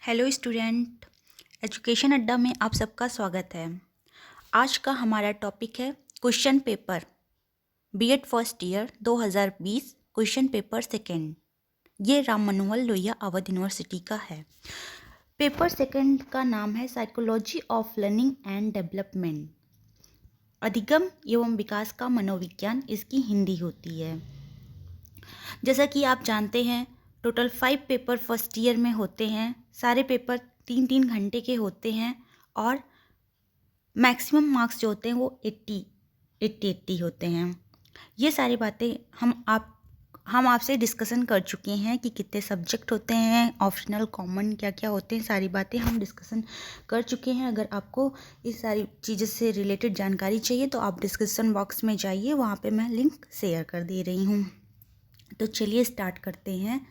Hello student, education अड्डा में आप सबका स्वागत है। आज का हमारा टॉपिक है question paper B Ed first year 2020 question paper second. ये राम मनोहर लोहिया अवध यूनिवर्सिटी का है। पेपर सेकंड का नाम है psychology of learning and development, अधिगम एवं विकास का मनोविज्ञान इसकी हिंदी होती है। जैसा कि आप जानते हैं टोटल 5 पेपर फर्स्ट ईयर में होते हैं। सारे पेपर 3-3 घंटे के होते हैं और मैक्सिमम मार्क्स जो होते हैं वो 80 होते हैं। ये सारी बातें हम आपसे डिस्कशन कर चुके हैं कि कितने सब्जेक्ट होते हैं, ऑप्शनल कॉमन क्या क्या होते हैं, सारी बातें हम डिस्कशन कर चुके हैं। अगर आपको इस सारी चीज़ों से रिलेटेड जानकारी चाहिए तो आप डिस्क्रिप्शन बॉक्स में जाइए, वहाँ पे मैं लिंक शेयर कर दे रही हूँ। तो चलिए स्टार्ट करते हैं।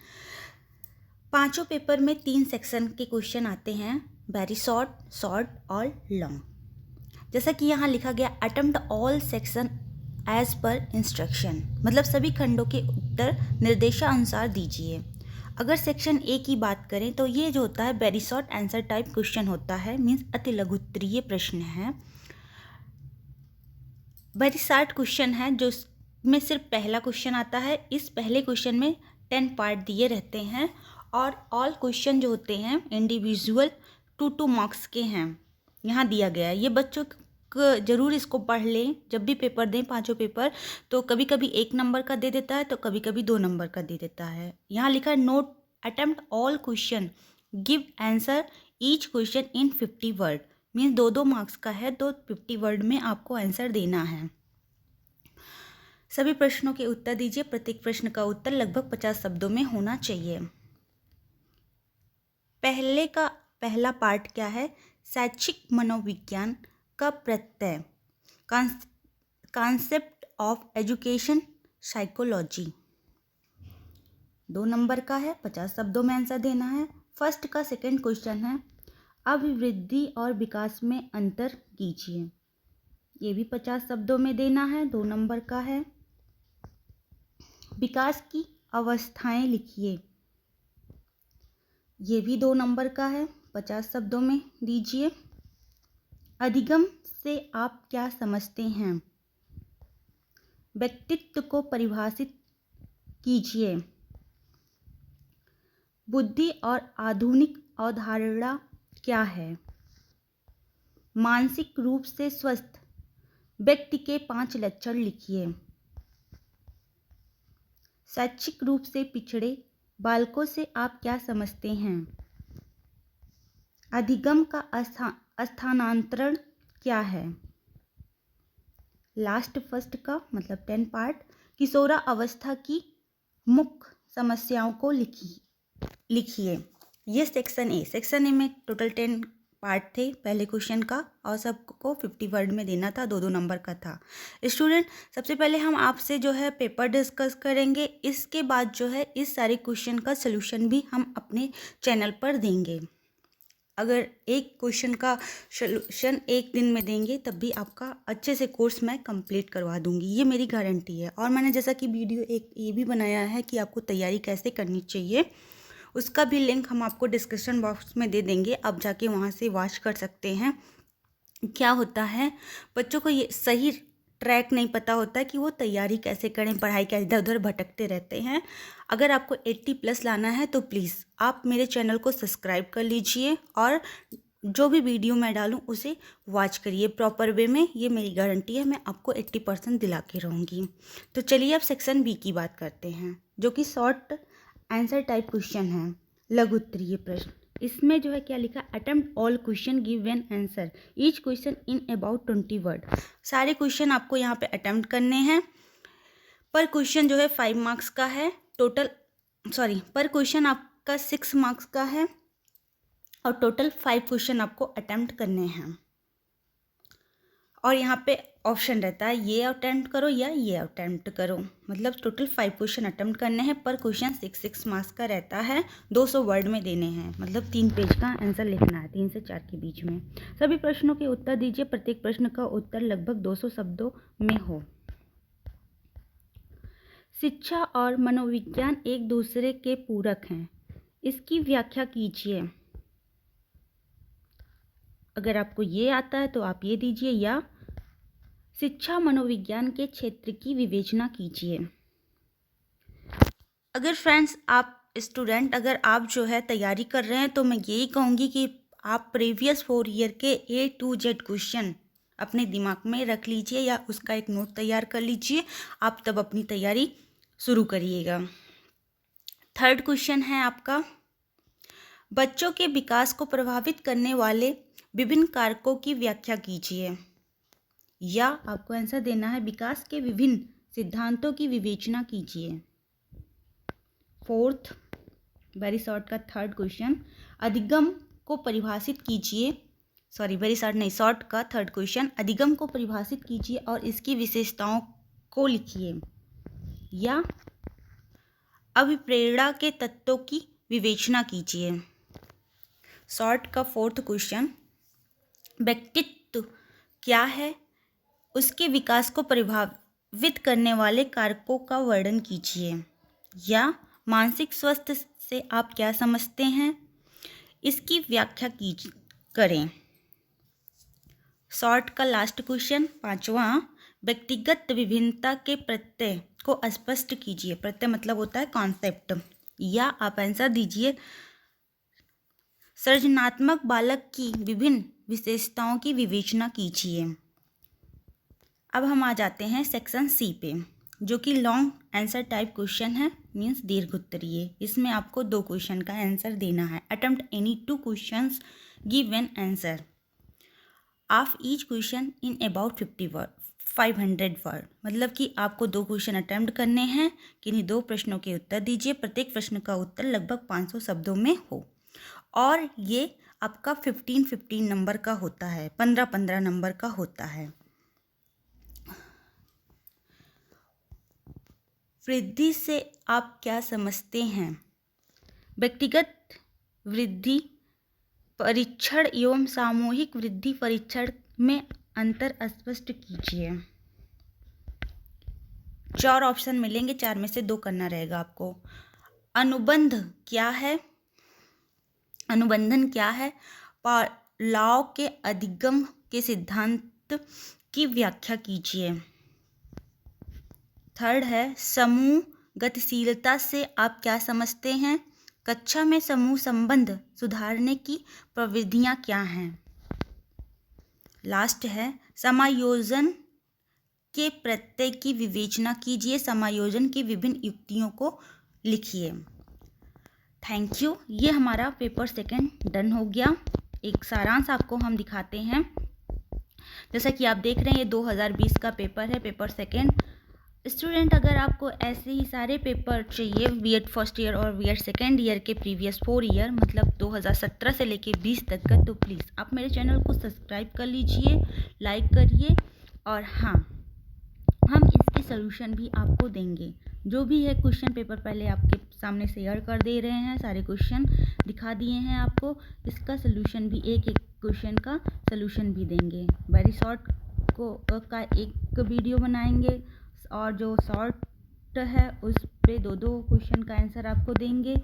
पांचों पेपर में 3 सेक्शन के क्वेश्चन आते हैं, वेरी शॉर्ट, शॉर्ट और लॉन्ग। जैसा कि यहाँ लिखा गया attempt all section as per instruction, मतलब सभी खंडों के उत्तर निर्देशानुसार दीजिए। अगर सेक्शन ए की बात करें तो ये जो होता है very short answer type question होता है, मीन्स अति लघुत्तरीय प्रश्न है। वेरी शॉर्ट क्वेश्चन है जो में सिर्फ पहला क्वेश्चन आता है। इस पहले क्वेश्चन में 10 पार्ट दिए रहते हैं और ऑल क्वेश्चन जो होते हैं इंडिविजुअल 2-2 मार्क्स के हैं, यहाँ दिया गया है। ये बच्चों को ज़रूर इसको पढ़ लें जब भी पेपर दें, पांचों पेपर। तो कभी कभी 1 नंबर का दे देता है तो कभी कभी 2 नंबर का दे देता है। यहाँ लिखा है note attempt all question, give answer each question in 50 word, means 2-2 marks का है तो 50 वर्ड में आपको आंसर देना है। सभी प्रश्नों के उत्तर दीजिए। प्रत्येक प्रश्न का उत्तर लगभग 50 शब्दों में होना चाहिए। पहला पार्ट क्या है, शैक्षिक मनोविज्ञान का प्रत्यय, concept of education psychology. 2 number का है, 50 शब्दों में आंसर देना है। फर्स्ट का सेकंड क्वेश्चन है अभिवृद्धि और विकास में अंतर कीजिए, ये भी 50 शब्दों में देना है, 2 नंबर का है। विकास की अवस्थाएं लिखिए, ये भी 2 नंबर का है, 50 शब्दों में दीजिए। अधिगम से आप क्या समझते हैं, व्यक्तित्व को परिभाषित कीजिए। बुद्धि और आधुनिक अवधारणा क्या है, मानसिक रूप से स्वस्थ व्यक्ति के 5 लक्षण लिखिए। शैक्षिक रूप से पिछड़े बालकों से आप क्या समझते हैं, अधिगम का स्थानांतरण क्या है। लास्ट फर्स्ट का मतलब 10 पार्ट, किशोरा अवस्था की मुख्य समस्याओं को लिखिए। ये सेक्शन ए। सेक्शन ए में टोटल 10 पार्ट थे पहले क्वेश्चन का और सबको 50 वर्ड में देना था, 2-2 नंबर का था। स्टूडेंट, सबसे पहले हम आपसे जो है पेपर डिस्कस करेंगे, इसके बाद जो है इस सारे क्वेश्चन का सलूशन भी हम अपने चैनल पर देंगे। अगर एक क्वेश्चन का सलूशन एक दिन में देंगे तब भी आपका अच्छे से कोर्स मैं कंप्लीट करवा दूंगी, ये मेरी गारंटी है। और मैंने जैसा कि वीडियो एक ये भी बनाया है कि आपको तैयारी कैसे करनी चाहिए, उसका भी लिंक हम आपको डिस्क्रिप्शन बॉक्स में दे देंगे, आप जाके वहाँ से वॉच कर सकते हैं। क्या होता है, बच्चों को ये सही ट्रैक नहीं पता होता है कि वो तैयारी कैसे करें, पढ़ाई कैसे, इधर उधर भटकते रहते हैं। अगर आपको 80+ लाना है तो प्लीज़ आप मेरे चैनल को सब्सक्राइब कर लीजिए और जो भी वीडियो मैं डालूं उसे वॉच करिए प्रॉपर वे में, ये मेरी गारंटी है, मैं आपको 80% दिला के रहूँगी। तो चलिए अब सेक्शन बी की बात करते हैं, जो कि शॉर्ट आंसर टाइप क्वेश्चन है, लघु उत्तरीय प्रश्न। इसमें जो है क्या लिखा, attempt all question, give an answer each question in about 20 word. सारे क्वेश्चन आपको यहाँ पे अटेम्प्ट करने हैं। पर क्वेश्चन जो है 5 मार्क्स का है, पर क्वेश्चन आपका 6 मार्क्स का है और टोटल 5 क्वेश्चन आपको अटेम्प्ट करने हैं। और यहाँ पे ऑप्शन रहता है ये अटेम्प्ट करो या ये अटेम्प्ट करो, मतलब टोटल 5 क्वेश्चन अटेम्प्ट करने हैं। पर क्वेश्चन 6 मार्क्स का रहता है, 200 वर्ड में देने हैं, मतलब 3 पेज का आंसर लिखना है, 3 से 4 के बीच में। सभी प्रश्नों के उत्तर दीजिए, प्रत्येक प्रश्न का उत्तर लगभग 200 शब्दों में हो। शिक्षा और मनोविज्ञान एक दूसरे के पूरक हैं, इसकी व्याख्या कीजिए। अगर आपको ये आता है तो आप ये दीजिए, या शिक्षा मनोविज्ञान के क्षेत्र की विवेचना कीजिए। अगर फ्रेंड्स आप स्टूडेंट, अगर आप जो है तैयारी कर रहे हैं तो मैं यही कहूँगी कि आप प्रीवियस 4 ईयर के A to Z क्वेश्चन अपने दिमाग में रख लीजिए या उसका एक नोट तैयार कर लीजिए, आप तब अपनी तैयारी शुरू करिएगा। थर्ड क्वेश्चन है आपका, बच्चों के विकास को प्रभावित करने वाले विभिन्न कारकों की व्याख्या कीजिए, या आपको आंसर देना है विकास के विभिन्न सिद्धांतों की विवेचना कीजिए। फोर्थ वेरी शॉर्ट का थर्ड क्वेश्चन, अधिगम को परिभाषित कीजिए, शॉर्ट का थर्ड क्वेश्चन, अधिगम को परिभाषित कीजिए और इसकी विशेषताओं को लिखिए, या अभिप्रेरणा के तत्वों की विवेचना कीजिए। शॉर्ट का फोर्थ क्वेश्चन, व्यक्तित्व क्या है, उसके विकास को प्रभावित करने वाले कारकों का वर्णन कीजिए, या मानसिक स्वास्थ्य से आप क्या समझते हैं, इसकी व्याख्या करें। शॉर्ट का लास्ट क्वेश्चन पांचवा, व्यक्तिगत विभिन्नता के प्रत्यय को स्पष्ट कीजिए। प्रत्यय मतलब होता है कॉन्सेप्ट, या आप आंसर दीजिए सृजनात्मक बालक की विभिन्न विशेषताओं की विवेचना कीजिए। अब हम आ जाते हैं सेक्शन सी पे, जो कि लॉन्ग आंसर टाइप क्वेश्चन है, मीन्स दीर्घ उत्तरीय। इसमें आपको 2 क्वेश्चन का आंसर देना है। Attempt any 2 questions, give an answer of each question in about 500 word. मतलब कि आपको 2 क्वेश्चन अटेम्प्ट करने हैं, किन्हीं 2 प्रश्नों के उत्तर दीजिए, प्रत्येक प्रश्न का उत्तर लगभग 500 शब्दों में हो, और ये आपका 15 नंबर का होता है, 15 नंबर का होता है। वृद्धि से आप क्या समझते हैं, व्यक्तिगत वृद्धि परीक्षण एवं सामूहिक वृद्धि परीक्षण में अंतर स्पष्ट कीजिए। 4 ऑप्शन मिलेंगे, 4 में से 2 करना रहेगा आपको। अनुबंध क्या है, अनुबंधन क्या है, पावलोव के अधिगम के सिद्धांत की व्याख्या कीजिए। थर्ड है, समूह गतिशीलता से आप क्या समझते हैं, कक्षा में समूह संबंध सुधारने की प्रविधियां क्या हैं। लास्ट है, समायोजन के प्रत्यय की विवेचना कीजिए, समायोजन की विभिन्न युक्तियों को लिखिए। Thank you. ये हमारा पेपर सेकंड डन हो गया। एक सारांश आपको हम दिखाते हैं। जैसा कि आप देख रहे हैं, ये 2020 का पेपर है, पेपर सेकंड। स्टूडेंट, अगर आपको ऐसे ही सारे पेपर चाहिए बीएड फर्स्ट ईयर और बीएड सेकेंड ईयर के प्रीवियस 4 ईयर, मतलब 2017 से लेके 20 तक का, तो प्लीज़ आप मेरे चैनल को सब्सक्राइब कर लीजिए, लाइक करिए, और हाँ, हम इसके सलूशन भी आपको देंगे। जो भी है क्वेश्चन पेपर पहले आपके सामने शेयर कर दे रहे हैं, सारे क्वेश्चन दिखा दिए हैं आपको, इसका सलूशन भी, एक एक क्वेश्चन का सलूशन भी देंगे। वेरी शॉर्ट का एक वीडियो बनाएंगे, और जो शॉर्ट है उस पे 2 क्वेश्चन का आंसर आपको देंगे,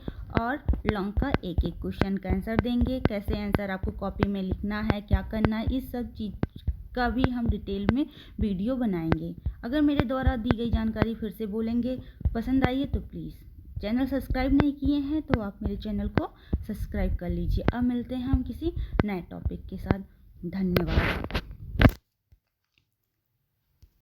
और लॉन्ग का एक एक क्वेश्चन का आंसर देंगे। कैसे आंसर आपको कॉपी में लिखना है, क्या करना है, इस सब चीज़ का भी हम डिटेल में वीडियो बनाएंगे। अगर मेरे द्वारा दी गई जानकारी फिर से बोलेंगे पसंद आई है तो प्लीज़, चैनल सब्सक्राइब नहीं किए हैं तो आप मेरे चैनल को सब्सक्राइब कर लीजिए। अब मिलते हैं हम किसी नए टॉपिक के साथ। धन्यवाद।